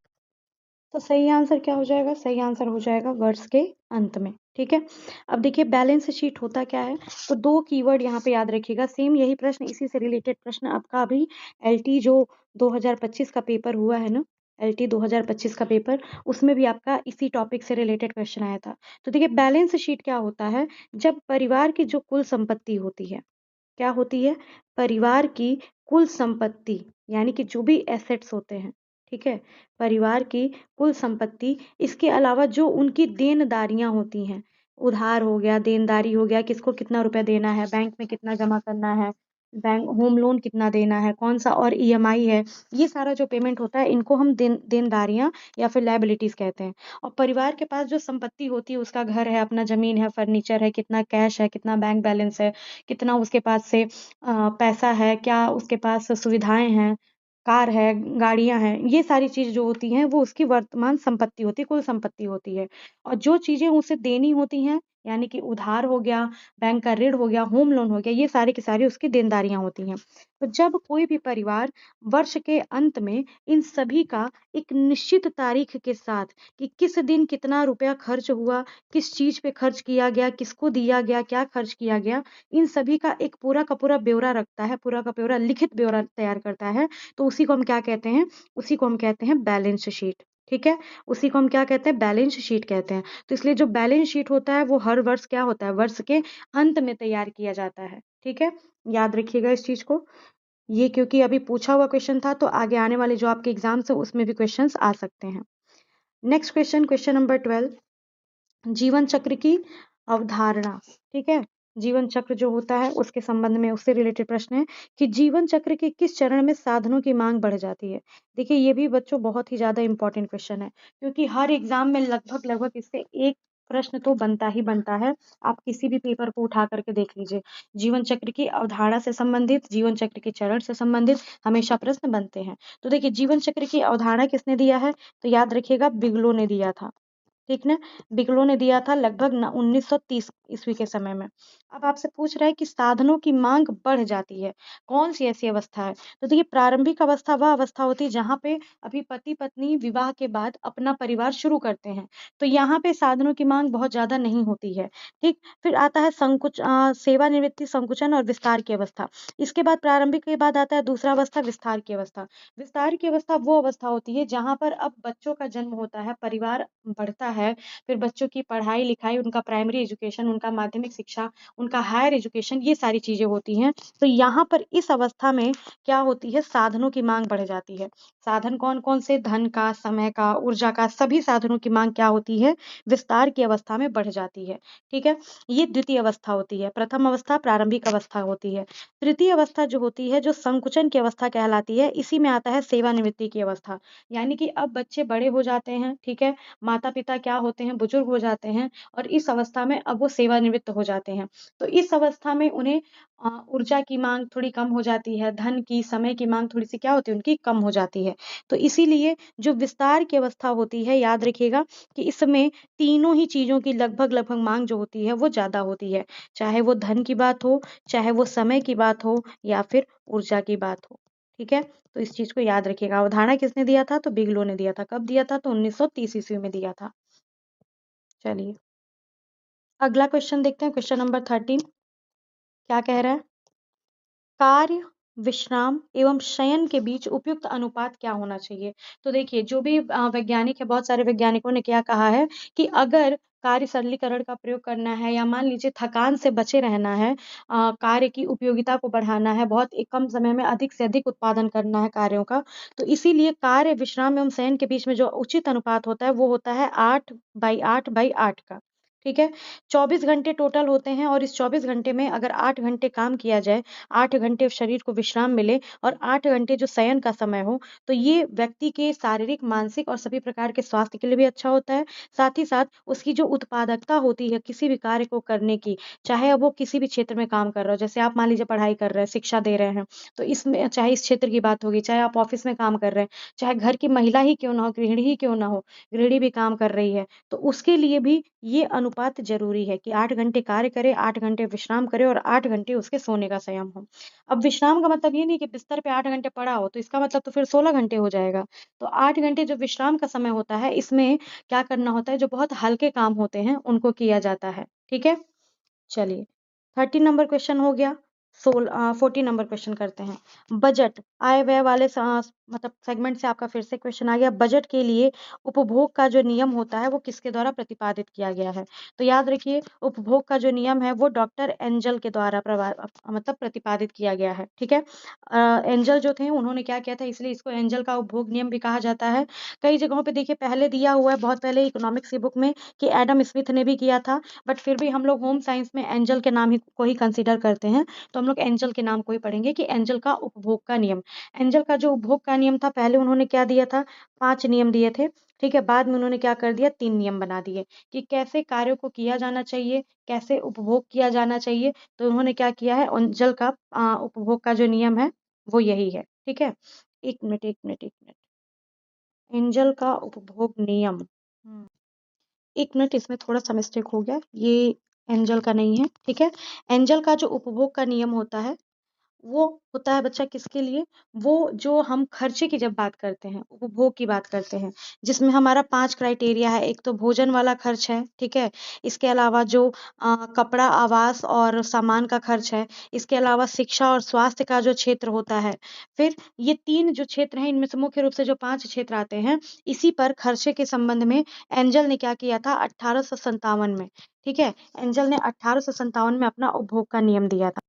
तो सही आंसर क्या हो जाएगा, सही आंसर हो जाएगा वर्ष के अंत में। ठीक है, अब देखिए बैलेंस शीट होता क्या है, तो दो कीवर्ड यहाँ पे याद रखिएगा। सेम यही प्रश्न, इसी से रिलेटेड प्रश्न आपका अभी एलटी जो 2025 का पेपर हुआ है ना, एलटी 2025 का पेपर, उसमें भी आपका इसी टॉपिक से रिलेटेड क्वेश्चन आया था। तो देखिए बैलेंस शीट क्या होता है, जब परिवार की जो कुल संपत्ति होती है, क्या होती है, परिवार की कुल संपत्ति, यानी कि जो भी एसेट्स होते हैं। ठीक है, परिवार की कुल संपत्ति, इसके अलावा जो उनकी देनदारियां होती हैं, उधार हो गया, देनदारी हो गया, किसको कितना रुपया देना है, बैंक में कितना जमा करना है, बैंक होम लोन कितना देना है, कौन सा और ईएमआई है, ये सारा जो पेमेंट होता है, इनको हम देनदारियां या फिर लायबिलिटीज कहते हैं। और परिवार के पास जो संपत्ति होती है, उसका घर है, अपना जमीन है, फर्नीचर है, कितना कैश है, कितना बैंक बैलेंस है, कितना उसके पास से पैसा है, क्या उसके पास सुविधाएं हैं, कार है, गाड़ियां हैं, ये सारी चीज जो होती हैं वो उसकी वर्तमान संपत्ति होती है, कुल संपत्ति होती है। और जो चीजें उसे देनी होती हैं, यानी कि उधार हो गया, बैंक का ऋण हो गया, होम लोन हो गया, ये सारी की सारी उसकी देनदारियां होती हैं। तो जब कोई भी परिवार वर्ष के अंत में इन सभी का एक निश्चित तारीख के साथ कि किस दिन कितना रुपया खर्च हुआ, किस चीज पे खर्च किया गया, किसको दिया गया, क्या खर्च किया गया, इन सभी का एक पूरा का पूरा ब्यौरा रखता है, पूरा का पूरा लिखित ब्यौरा तैयार करता है, तो उसी को हम क्या कहते हैं? उसी को हम कहते हैं बैलेंस शीट। ठीक है, उसी को हम क्या कहते हैं? बैलेंस शीट कहते हैं। तो इसलिए जो बैलेंस शीट होता है वो हर वर्ष क्या होता है? वर्ष के अंत में तैयार किया जाता है। ठीक है, याद रखिएगा इस चीज को। ये क्योंकि अभी पूछा हुआ क्वेश्चन था, तो आगे आने वाले जो आपके एग्जाम्स है उसमें भी क्वेश्चंस आ सकते हैं। नेक्स्ट क्वेश्चन, क्वेश्चन नंबर 12, जीवन चक्र की अवधारणा। ठीक है, जीवन चक्र जो होता है उसके संबंध में उससे रिलेटेड प्रश्न है कि जीवन चक्र के किस चरण में साधनों की मांग बढ़ जाती है। देखिए ये भी बच्चों बहुत ही ज्यादा इंपॉर्टेंट क्वेश्चन है, क्योंकि हर एग्जाम में लगभग लगभग इससे एक प्रश्न तो बनता ही बनता है। आप किसी भी पेपर को उठा करके देख लीजिए, जीवन चक्र की अवधारणा से संबंधित, जीवन चक्र के चरण से संबंधित हमेशा प्रश्न बनते हैं। तो देखिए जीवन चक्र की अवधारणा किसने दिया है? तो याद रखिएगा बिगलो ने दिया था। ठीक ना, बिगलो ने दिया था लगभग 1930 ईस्वी के समय में। अब आपसे पूछ रहा है कि साधनों की मांग बढ़ जाती है, कौन सी ऐसी अवस्था है? तो देखिए प्रारंभिक अवस्था वह अवस्था होती है जहाँ पे अभी पति पत्नी विवाह के बाद अपना परिवार शुरू करते हैं, तो यहाँ पे साधनों की मांग बहुत ज्यादा नहीं होती है। ठीक, फिर आता है सेवानिवृत्ति, संकुचन और विस्तार की अवस्था। इसके बाद प्रारंभिक के बाद आता है दूसरा अवस्था, विस्तार की अवस्था। विस्तार की अवस्था वो अवस्था होती है जहाँ पर अब बच्चों का जन्म होता है, परिवार बढ़ता है, फिर बच्चों की पढ़ाई लिखाई, उनका प्राइमरी एजुकेशन, उनका माध्यमिक शिक्षा, उनका हायर एजुकेशन, ये सारी चीजें होती हैं। तो यहाँ पर इस अवस्था में क्या होती है? साधनों की मांग बढ़ जाती है। साधन कौन कौन से? धन का, समय का, ऊर्जा का, सभी साधनों की मांग क्या होती है? विस्तार की अवस्था में बढ़ जाती है। ठीक है, ये द्वितीय अवस्था होती है। प्रथम अवस्था प्रारंभिक अवस्था होती है। तृतीय अवस्था जो होती है, जो संकुचन की अवस्था कहलाती है, इसी में आता है सेवानिवृत्ति की अवस्था। यानी कि अब बच्चे बड़े हो जाते हैं, ठीक है, माता पिता क्या होते हैं? बुजुर्ग हो जाते हैं, और इस अवस्था में अब वो सेवानिवृत्त हो जाते हैं। तो इस अवस्था में उन्हें ऊर्जा की मांग थोड़ी कम हो जाती है, धन की, समय की मांग थोड़ी सी क्या होती है? उनकी कम हो जाती है। तो इसीलिए जो विस्तार की अवस्था होती है, याद रखिएगा कि इसमें तीनों ही चीजों की लगभग लगभग मांग जो होती है वो ज्यादा होती है, चाहे वो धन की बात हो, चाहे वो समय की बात हो, या फिर ऊर्जा की बात हो। ठीक है, तो इस चीज को याद रखिएगा। अवधारणा किसने दिया था? तो बिगलो ने दिया था। कब दिया था? तो 1930 ईस्वी में दिया था। चलिए अगला क्वेश्चन देखते हैं, क्वेश्चन नंबर 13 क्या कह रहा है? कार्य, विश्राम एवं शयन के बीच उपयुक्त अनुपात क्या होना चाहिए? तो देखिए जो भी वैज्ञानिक है, बहुत सारे वैज्ञानिकों ने क्या कहा है कि अगर कार्य सरलीकरण का प्रयोग करना है, या मान लीजिए थकान से बचे रहना है, कार्य की उपयोगिता को बढ़ाना है, बहुत एक कम समय में अधिक से अधिक उत्पादन करना है कार्यों का, तो इसीलिए कार्य, विश्राम एवं शयन के बीच में जो उचित अनुपात होता है वो होता है 8/8/8 का। ठीक है, 24 घंटे टोटल होते हैं, और इस 24 घंटे में अगर 8 घंटे काम किया जाए, 8 घंटे शरीर को विश्राम मिले, और 8 घंटे जो शयन का समय हो, तो ये व्यक्ति के शारीरिक, मानसिक और सभी प्रकार के स्वास्थ्य के लिए भी अच्छा होता है। साथ ही साथ उसकी जो उत्पादकता होती है किसी भी कार्य को करने की, चाहे अब वो किसी भी क्षेत्र में काम कर रहा हो, जैसे आप मान लीजिए पढ़ाई कर रहे हैं, शिक्षा दे रहे हैं, तो इसमें चाहे इस क्षेत्र की बात होगी, चाहे आप ऑफिस में काम कर रहे हैं, चाहे घर की महिला ही क्यों ना हो, गृहिणी ही क्यों ना हो, गृहिणी भी काम कर रही है, तो उसके लिए भी ये अनुपात जरूरी है कि 8 घंटे कार्य करे, 8 घंटे विश्राम करे, और 8 घंटे उसके सोने का संयम हो। अब विश्राम का मतलब ये नहीं कि बिस्तर पे 8 घंटे पड़ा हो, तो इसका मतलब तो फिर 16 घंटे हो जाएगा। तो 8 घंटे जो विश्राम का समय होता है, इसमें क्या करना होता है? जो बहुत हल्के काम होते हैं उनको किया जाता है। ठीक है, चलिए 13 नंबर क्वेश्चन हो गया। 14 नंबर क्वेश्चन करते हैं। बजट, आय व्यय वाले मतलब सेगमेंट से आपका फिर से क्वेश्चन आ गया। बजट के लिए उपभोग का जो नियम होता है वो किसके द्वारा प्रतिपादित किया गया है? तो याद रखिए उपभोग का जो नियम है वो डॉक्टर एंजल के द्वारा मतलब प्रतिपादित किया गया है। ठीक है, एंजल जो थे उन्होंने क्या किया था, इसलिए इसको एंजल का उपभोग नियम भी कहा जाता है। कई जगहों पे देखिए पहले दिया हुआ है, बहुत पहले इकोनॉमिक्स की बुक में, कि एडम स्मिथ ने भी किया था, बट फिर भी हम लोग होम साइंस में एंजल के नाम ही को ही कंसीडर करते हैं, तो हम लोग एंजल के नाम को ही पढ़ेंगे कि एंजल का उपभोग का नियम। एंजल का जो उपभोग का नियम था, पहले उन्होंने क्या दिया था? 5 नियम दिए थे। ठीक है, बाद में उन्होंने क्या कर दिया? 3 नियम बना दिए कि कैसे कार्यों को किया जाना चाहिए, कैसे उपभोग किया जाना चाहिए। तो उन्होंने क्या किया है? एंजल का उपभोग का जो नियम है वो यही है। ठीक है, एक मिनट एक मिनट एक मिनट, एंजल का उपभोग नियम, एक मिनट, इसमें थोड़ा सा मिस्टेक हो गया। ये एंजल का नहीं है, ठीक है। एंजल का जो उपभोग का नियम होता है वो होता है बच्चा किसके लिए? वो जो हम खर्चे की जब बात करते हैं, उपभोग की बात करते हैं, जिसमें हमारा 5 क्राइटेरिया है। एक तो भोजन वाला खर्च है, ठीक है? इसके अलावा जो कपड़ा, आवास और सामान का खर्च है, इसके अलावा शिक्षा और स्वास्थ्य का जो क्षेत्र होता है, फिर ये 3 जो क्षेत्र हैं, इनमें से मुख्य रूप से जो 5 क्षेत्र आते हैं, इसी पर खर्चे के संबंध में एंजल ने क्या किया था 1857 में, ठीक है? एंजल ने 1857 में अपना उपभोग का नियम दिया था।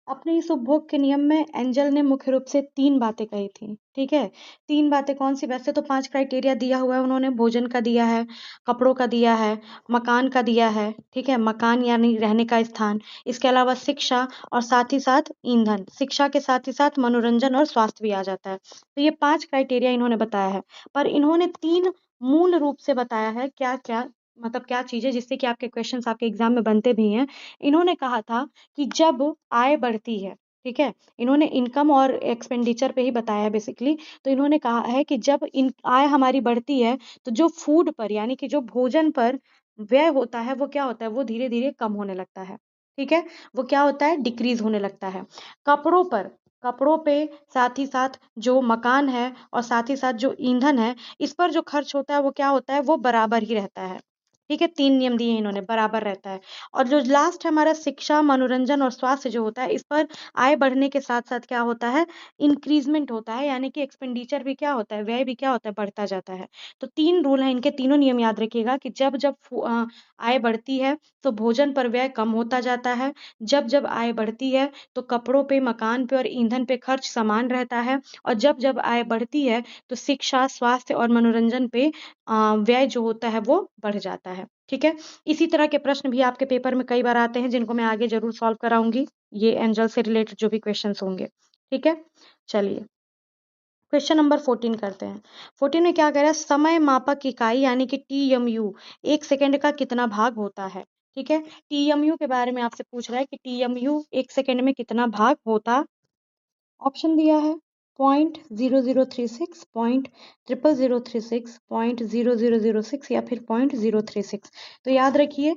अपने इस उपभोग के नियम में एंजल ने मुख्य रूप से 3 बातें कही थी, ठीक है? 3 बातें कौन-सी? वैसे तो 5 क्राइटेरिया दिया हुआ है उन्होंने, भोजन का दिया है, कपड़ों का दिया है, मकान का दिया है, ठीक है? मकान यानी रहने का स्थान, इसके अलावा शिक्षा और साथ ही साथ ईंधन। शिक्षा के साथ ही साथ मनोरंजन और स्वास्थ्य भी आ जाता है। तो ये 5 क्राइटेरिया इन्होंने बताया है, पर इन्होंने 3 मूल रूप से बताया है क्या-क्या मतलब क्या चीज़ें जिससे कि आपके क्वेश्चन्स आपके एग्ज़ाम में बनते भी हैं। इन्होंने कहा था कि जब आय बढ़ती है, ठीक है? इन्होंने इनकम और एक्सपेंडिचर पे ही बताया है बेसिकली। तो इन्होंने कहा है कि जब इन आय हमारी बढ़ती है, तो जो फूड पर यानी कि जो भोजन पर व्यय होता है, वो क्या होता है? वो धीरे-धीरे कम होने लगता है, ठीक है? वो क्या होता है? डिक्रीज़ होने लगता है। कपड़ों पर कपड़ों पे साथ ही साथ जो मकान है और साथ ही साथ जो ईंधन है, इस पर जो खर्च होता है, वो क्या होता है? वो बराबर ही रहता है, ठीक है? 3 नियम दिए हैं इन्होंने, बराबर रहता है। और जो लास्ट है हमारा शिक्षा, मनोरंजन और स्वास्थ्य जो होता है, इस पर आय बढ़ने के साथ-साथ क्या होता है, इंक्रीज़मेंट होता है, यानी कि एक्सपेंडिचर भी क्या होता है, व्यय भी क्या होता है, बढ़ता जाता है। तो 3 रूल हैं, इनके तीनों नियम याद रखिएगा कि जब-जब आय बढ़ती है, तो भोजन पर व्यय कम होता जाता है, जब-जब आय बढ़ती है, तो कपड़ों पे, मकान पे और ईंधन पे खर्च समान रहता है और जब-जब आय बढ़ती है, तो शिक्षा, स्वास्थ्य और मनोरंजन पे व्यय जो होता है, वो बढ़ जाता है, ठीक है? इसी तरह के प्रश्न भी आपके पेपर में कई बार आते हैं जिनको मैं आगे ज़रूर सॉल्व कराऊँगी, ये एंजल से रिलेटेड जो भी क्वेश्चंस होंगे, ठीक है? चलिए, क्वेश्चन नंबर 14 करते हैं। 14 में क्या कह रहा है समय मापक इकाई यानी कि टीएमयू 1 सेकंड का कितना भाग होता है? ठीक है? टीएमयू के बारे में आपसे पूछ रहा है कि टीएमयू 1 सेकंड में कितना भाग होता ऑप्शन दिया है 0.0036, 0.00036, 0.0006 या फिर 0.036। तो याद रखिए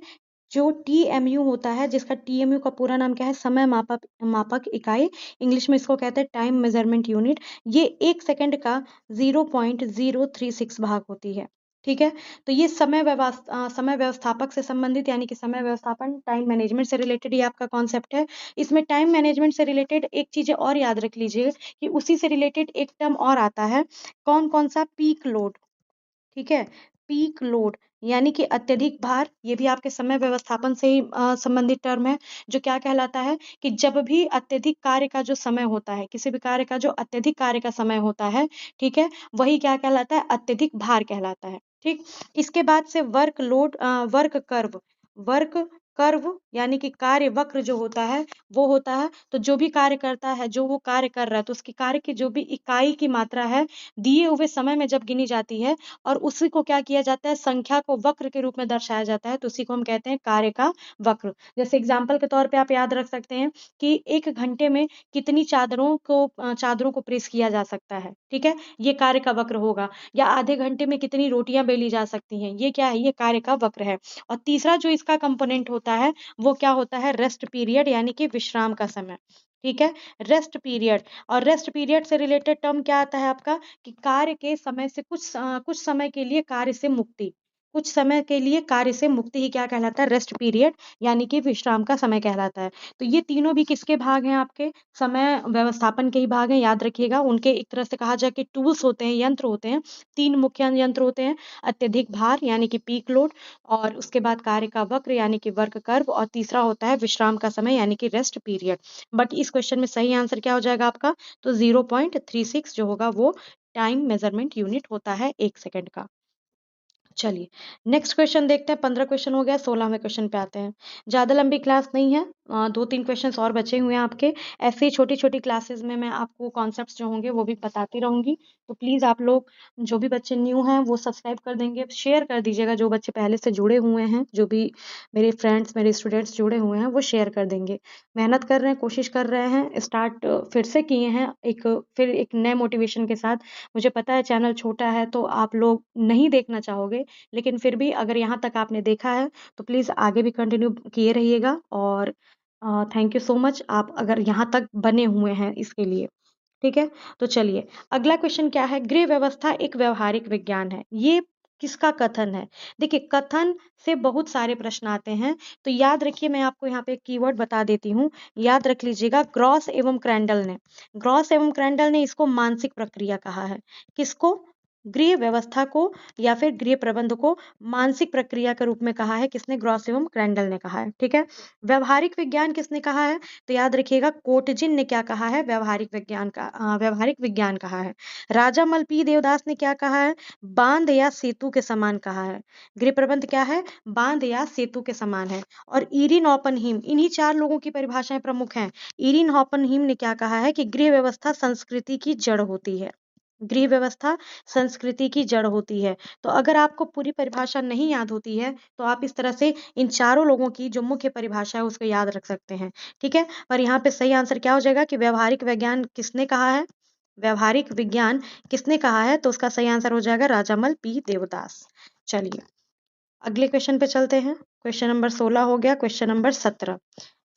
जो टीएमयू होता है जिसका टीएमयू का पूरा नाम क्या है समय मापक मापक इकाई इंग्लिश में इसको कहते हैं टाइम मेजरमेंट यूनिट ये 1 सेकंड का 0.036 भाग होती है। ठीक है? तो ये समय व्यवस्थापक से संबंधित यानी कि समय व्यवस्थापन टाइम मैनेजमेंट से रिलेटेड ये आपका कॉन्सेप्ट है। इसमें टाइम मैनेजमेंट से रिलेटेड एक चीज़ें और याद रख लीजिए कि उसी से रिलेटेड एक टर्म और आता है, कौन-कौन सा पीक लोड, ठीक है? पीक लोड यानी कि अत्यधिक भार, ये भी आपके समय व्यवस्थापन से ही संबंधित टर्म है, जो क्या कहलाता है कि जब भी अत्यधिक कार्य का जो समय होता है, किसी भी कार्य का जो अत्यधिक कार्य का समय होता है, ठीक है? वही क्या कहलाता है? अत्यधिक भार कहलाता है, ठीक? इसके बाद से वर्क कर्व यानी कि कार्य वक्र जो होता है, वो होता है, तो जो भी कार्य करता है, जो वो कार्य कर रहा है, तो उसकी कार्य की जो भी इकाई की मात्रा है, दिए हुए समय में जब गिनी जाती है और उसी को क्या किया जाता है संख्या को वक्र के रूप में दर्शाया जाता है तो उसी को हम कहते हैं कार्य का वक्र। जैसे एग्जाम्पल के तौर पे आप याद रख सकते हैं कि 1 घंटे में कितनी चादरों को प्रेस किया जा सकता है, ठीक है? ये कार्य का वक्र होगा या आधे घंटे में कितनी रोटियाँ बेली जा सकती हैं, ये क्या है? ये कार्य का वक्र है। और तीसरा जो इसका कंपोनेंट होता है, वो क्या होता है? रेस्ट पीरियड यानी कि विश्राम का समय, ठीक है? रेस्ट पीरियड और रेस्ट पीरियड से रिलेटेड टर्म क्या आता है आपका कि कार्य के समय से कुछ समय के लिए कार्य से मुक्ति। कुछ समय के लिए कार्य से मुक्ति ही क्या कहलाता है? रेस्ट पीरियड यानी कि विश्राम का समय कहलाता है। तो ये तीनों भी किसके भाग हैं आपके? समय व्यवस्थापन के ही भाग हैं, याद रखिएगा। उनके एक तरह से कहा जाए कि टूल्स होते हैं, यंत्र होते हैं। 3 मुख्य यंत्र होते हैं, अत्यधिक भार यानी कि पीक लोड और उसके बाद कार्य का वक्र यानी कि वर्क कर्व और तीसरा होता है विश्राम का समय यानी कि रेस्ट पीरियड। बट इस क्वेश्चन में सही आंसर क्या हो जाएगा आपका? तो 0.36 जो होगा वो टाइम मेजरमेंट यूनिट होता है 1 सेकंड का। चलिए, नेक्स्ट क्वेश्चन देखते हैं 15 क्वेश्चन हो गया 16वें क्वेश्चन पे आते हैं। ज़्यादा लंबी क्लास नहीं है 2-3 क्वेश्चंस और बचे हुए हैं आपके। ऐसे ही छोटी-छोटी क्लासेस में मैं आपको कॉन्सेप्ट्स जो होंगे वो भी बताती रहूँगी। तो प्लीज़ आप लोग जो भी बच्चे न्यू हैं वो सब्सक्राइब कर देंगे, शेयर कर दीजिएगा जो बच्चे पहले से जुड़े हुए हैं, जो भी मेरे फ्रेंड्स, मेरे स्टूडेंट्स जुड़े हुए हैं वो शेयर कर देंगे। मेहनत कर रहे हैं, कोशिश कर रहे हैं, स्टार्ट फिर से किए हैं फिर एक नए मोटिवेशन के साथ। मुझे पता है चैनल छोटा है तो आप लोग नहीं देखना चाहोगे जाएंगे, लेकिन फिर भी अगर यहाँ तक आपने देखा है तो प्लीज़ आगे भी कंटिन्यू किए रहिएगा। और थैंक यू सो मच, आप अगर यहाँ तक बने हुए हैं इसके लिए। ठीक है, तो चलिए अगला क्वेश्चन क्या है। गृह व्यवस्था एक व्यवहारिक विज्ञान है, ये किसका कथन है? देखिए, कथन से बहुत सारे प्रश्न आते हैं, तो याद रखिए, मैं आपको यहाँ पे एक कीवर्ड बता देती हूँ, याद रख लीजिएगा। ग्रॉस एवं क्रैंडल ने, ग्रॉस एवं क्रैंडल ने इसको मानसिक प्रक्रिया कहा है। किसको? गृह व्यवस्था को या फिर गृह प्रबंध को मानसिक प्रक्रिया के रूप में कहा है। किसने? ग्रॉस एवं क्रैंडल ने कहा है। ठीक है, व्यवहारिक विज्ञान किसने कहा है? तो याद रखिएगा, कोटजिन ने क्या कहा है? व्यवहारिक विज्ञान कहा है। राजा मलपी देवदास ने क्या कहा है? बांध या सेतु के समान कहा है। गृह प्रबंध क्या है? बांध या सेतु के समान है। और इरिन ओपनहीम, इन्हीं चार लोगों की परिभाषाएं प्रमुख हैं। इरिन ओपनहीम ने क्या कहा है कि गृह व्यवस्था संस्कृति की जड़ होती है। गृह व्यवस्था संस्कृति की जड़ होती है। तो अगर आपको पूरी परिभाषा नहीं याद होती है तो आप इस तरह से इन चारों लोगों की जो मुख्य परिभाषा है उसको याद रख सकते हैं। ठीक है, पर यहाँ पे सही आंसर क्या हो जाएगा कि व्यवहारिक विज्ञान किसने कहा है? व्यवहारिक विज्ञान किसने कहा है? तो उसका सही आंसर हो जाएगा राजामल पी देवदास। चलिए अगले क्वेश्चन पे चलते हैं। क्वेश्चन नंबर 16 हो गया। क्वेश्चन नंबर 17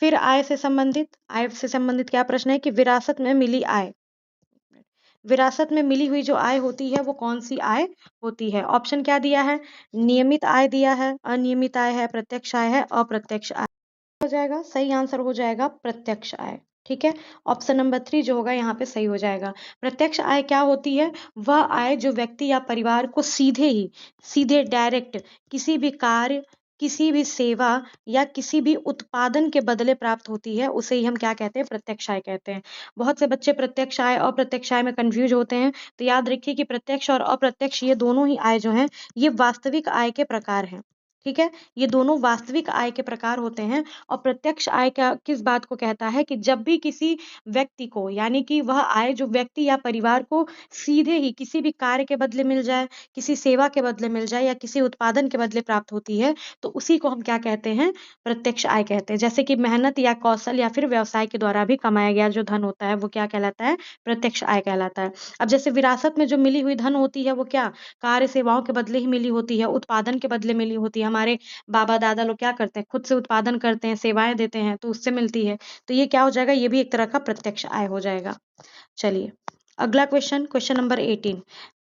फिर आय से संबंधित क्या प्रश्न है कि विरासत में मिली आय, विरासत में मिली हुई जो आय होती है वो कौन सी आय होती है? ऑप्शन क्या दिया है? नियमित आय दिया है, अनियमित आय है, प्रत्यक्ष आय है, अप्रत्यक्ष आय हो जाएगा। सही आंसर हो जाएगा प्रत्यक्ष आय। ठीक है, ऑप्शन नंबर 3 जो होगा यहाँ पे सही हो जाएगा। प्रत्यक्ष आय क्या होती है? वह आय जो व्यक्ति या परिवार को सीधे डायरेक्ट किसी भी कार्य, किसी भी सेवा या किसी भी उत्पादन के बदले प्राप्त होती है, उसे ही हम क्या कहते हैं? प्रत्यक्ष आय कहते हैं। बहुत से बच्चे प्रत्यक्ष आय अप्रत्यक्ष आय में कंफ्यूज होते हैं, तो याद रखिए कि प्रत्यक्ष और अप्रत्यक्ष ये दोनों ही आय जो हैं ये वास्तविक आय के प्रकार हैं। ठीक है, ये दोनों वास्तविक आय के प्रकार होते हैं। और प्रत्यक्ष आय का किस बात को कहता है कि जब भी किसी व्यक्ति को, यानी कि वह आय जो व्यक्ति या परिवार को सीधे ही किसी भी कार्य के बदले मिल जाए, किसी सेवा के बदले मिल जाए या किसी उत्पादन के बदले प्राप्त होती है, तो उसी को हम क्या कहते हैं? प्रत्यक्ष आय कहते हैं। जैसे कि मेहनत या कौशल या फिर व्यवसाय के द्वारा भी कमाया गया जो धन होता है वो क्या कहलाता है? प्रत्यक्ष आय कहलाता है। अब जैसे विरासत में जो मिली हुई धन होती है वो क्या? कार्य सेवाओं के बदले ही मिली होती है, उत्पादन के बदले मिली होती है। हमारे बाबा दादा लोग क्या करते हैं? खुद से उत्पादन करते हैं, सेवाएं देते हैं, तो उससे मिलती है। तो ये क्या हो जाएगा? ये भी एक तरह का प्रत्यक्ष आय हो जाएगा। चलिए अगला क्वेश्चन, क्वेश्चन नंबर 18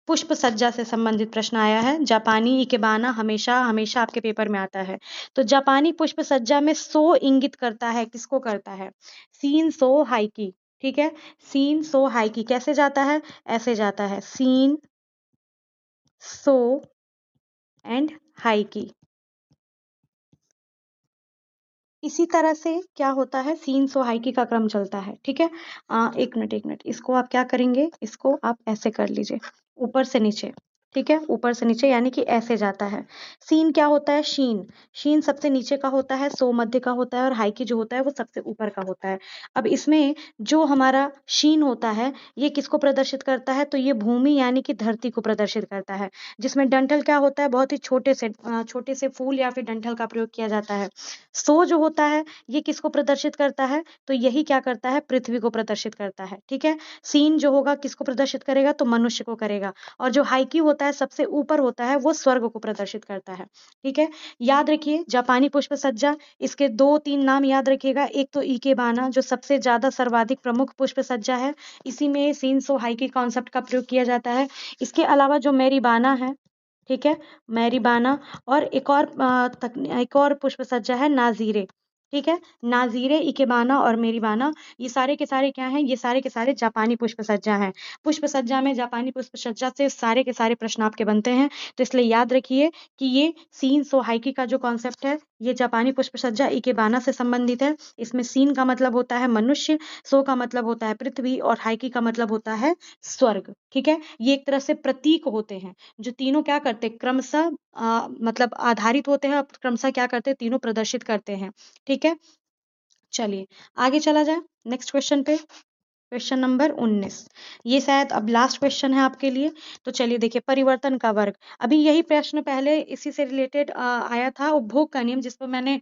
पुष्प सज्जा से संबंधित प्रश्न आया है। जापानी इकेबाना हमेशा हमेशा आपके पेपर में आता है। तो जापानी पुष्प सज्जा में सो इंगित करता है, किसको करता है? सीन सो हाइकी। ठीक है, सीन सो हाइकी कैसे जाता है? ऐसे जाता है, सीन सो एंड हाइकी। इसी तरह से क्या होता है? सीन सो हाइकी का क्रम चलता है। ठीक है, एक मिनट, इसको आप क्या करेंगे? इसको आप ऐसे कर लीजिए, ऊपर से नीचे। ठीक है, ऊपर से नीचे यानी कि ऐसे जाता है। सीन क्या होता है? शीन, शीन सबसे नीचे का होता है, सो मध्य का होता है और हाइकी जो होता है वो सबसे ऊपर का होता है। अब इसमें जो हमारा शीन होता है ये किसको प्रदर्शित करता है? तो ये भूमि यानी कि धरती को प्रदर्शित करता है। जिसमें डंठल क्या होता है? बहुत ही छोटे से फूल या फिर डंठल का प्रयोग किया जाता है। सो जो होता है ये किसको प्रदर्शित करता है? तो यही क्या करता है? पृथ्वी को प्रदर्शित करता है। ठीक है, सीन जो होगा किसको प्रदर्शित करेगा? तो मनुष्य को करेगा। और जो हाइकी होता है सबसे ऊपर होता है, वो स्वर्ग को प्रदर्शित करता है। ठीक है, याद रखिए जापानी पुष्प सज्जा, इसके 2-3 नाम याद रखिएगा। एक तो इकेबाना जो सबसे ज्यादा सर्वाधिक प्रमुख पुष्प सज्जा है, इसी में सीन सो हाइकी कॉन्सेप्ट का प्रयोग किया जाता है। इसके अलावा जो मेरीबाना है, ठीक है, मैरीबाना, और एक और पुष्प सज्जा है नाजीरे। ठीक है, नाजीरे, इकेबाना और मेरीबाना, ये सारे के सारे क्या हैं? ये सारे के सारे जापानी पुष्प सज्जा हैं। पुष्प सज्जा में जापानी पुष्प सज्जा से सारे के सारे प्रश्न आपके बनते हैं, तो इसलिए याद रखिए कि ये सीन सो हाइकी का जो कॉन्सेप्ट है ये जापानी पुष्प सज्जा इकेबाना से संबंधित है। इसमें सीन का मतलब होता है मनुष्य, सो का मतलब होता है पृथ्वी और हाइकी का मतलब होता है स्वर्ग। ठीक है, ये एक तरह से प्रतीक होते हैं जो तीनों क्या करते हैं? क्रमशः मतलब आधारित होते हैं और क्रमशः क्या करते हैं? तीनों प्रदर्शित करते हैं। ठीक है, चलिए आगे चला जाए नेक्स्ट क्वेश्चन पे। Question number 19। ये शायद अब लास्ट क्वेश्चन है आपके लिए। तो चलिए देखिए, परिवर्तन का वर्ग। अभी यही प्रश्न पहले इसी से रिलेटेड आया था, उपभोग का नियम, जिस पर मैंने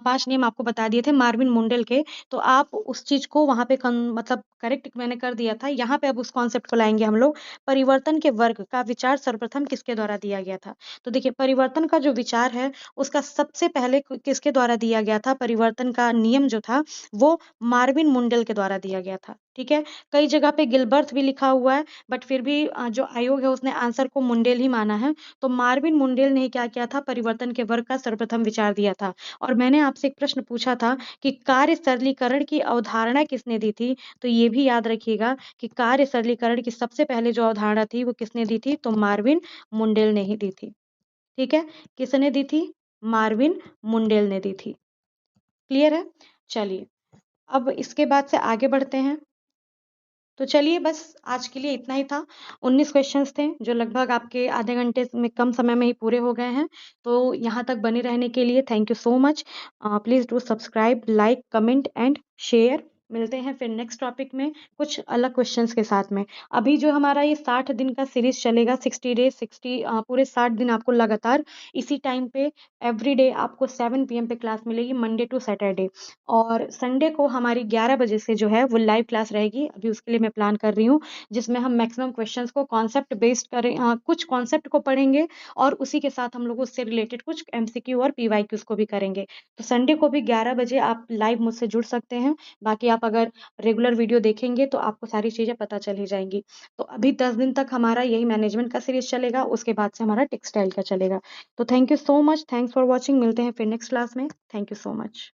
5 नियम आपको बता दिए थे मार्विन मुंडल के। तो आप उस चीज को वहां पे मतलब करेक्ट मैंने कर दिया था। यहाँ पे अब उस कॉन्सेप्ट को लाएंगे हम लोग। परिवर्तन के वर्ग का विचार सर्वप्रथम किसके द्वारा दिया गया था? तो देखिए, परिवर्तन का जो विचार है उसका सबसे पहले किसके द्वारा दिया गया था? परिवर्तन का नियम जो था वो मार्विन मुंडल के द्वारा दिया गया था। ठीक है, कई जगह पे गिलबर्ट भी लिखा हुआ है, बट फिर भी जो आयोग है उसने आंसर को मुंडेल ही माना है। तो मार्विन मुंडेल ने क्या किया था? परिवर्तन के वर्ग का सर्वप्रथम विचार दिया था। और मैंने आपसे एक प्रश्न पूछा था कि कार्य सरलीकरण की अवधारणा किसने दी थी? तो ये भी याद रखिएगा कि कार्य सरलीकरण की सबसे पहले जो अवधारणा थी वो किसने दी थी? तो मार्विन मुंडेल ने ही दी थी। ठीक है, किसने दी थी? मार्विन मुंडेल ने दी थी। क्लियर है? चलिए, अब इसके बाद से आगे बढ़ते हैं। तो चलिए, बस आज के लिए इतना ही था। 19 क्वेश्चंस थे जो लगभग आपके आधे घंटे में कम समय में ही पूरे हो गए हैं। तो यहाँ तक बने रहने के लिए thank you so much. Please do subscribe, like, comment and share. मिलते हैं फिर नेक्स्ट टॉपिक में कुछ अलग क्वेश्चंस के साथ में। अभी जो हमारा ये 60 दिन का सीरीज चलेगा, 60 डेज, 60 पूरे 60 दिन आपको लगातार इसी टाइम पे एवरी डे आपको 7 PM पे क्लास मिलेगी, मंडे टू सैटरडे। और संडे को हमारी 11 बजे से जो है वो लाइव क्लास रहेगी। अभी उसके लिए मैं प्लान कर रही हूँ, जिसमें हम मैक्सिमम क्वेश्चंस को कॉन्सेप्ट बेस्ड करें, कुछ कॉन्सेप्ट को पढ़ेंगे और उसी के साथ हम लोग उससे रिलेटेड कुछ MCQ और PYQs को भी करेंगे। तो संडे को भी 11 बजे आप लाइव मुझसे जुड़ सकते हैं। बाकी आप अगर रेगुलर वीडियो देखेंगे तो आपको सारी चीज़ें पता चली जाएंगी। तो अभी 10 दिन तक हमारा यही मैनेजमेंट का सीरीज चलेगा, उसके बाद से हमारा टेक्सटाइल का चलेगा। तो thank you so much, thanks for watching. मिलते हैं फिर नेक्स्ट क्लास में। Thank you so much.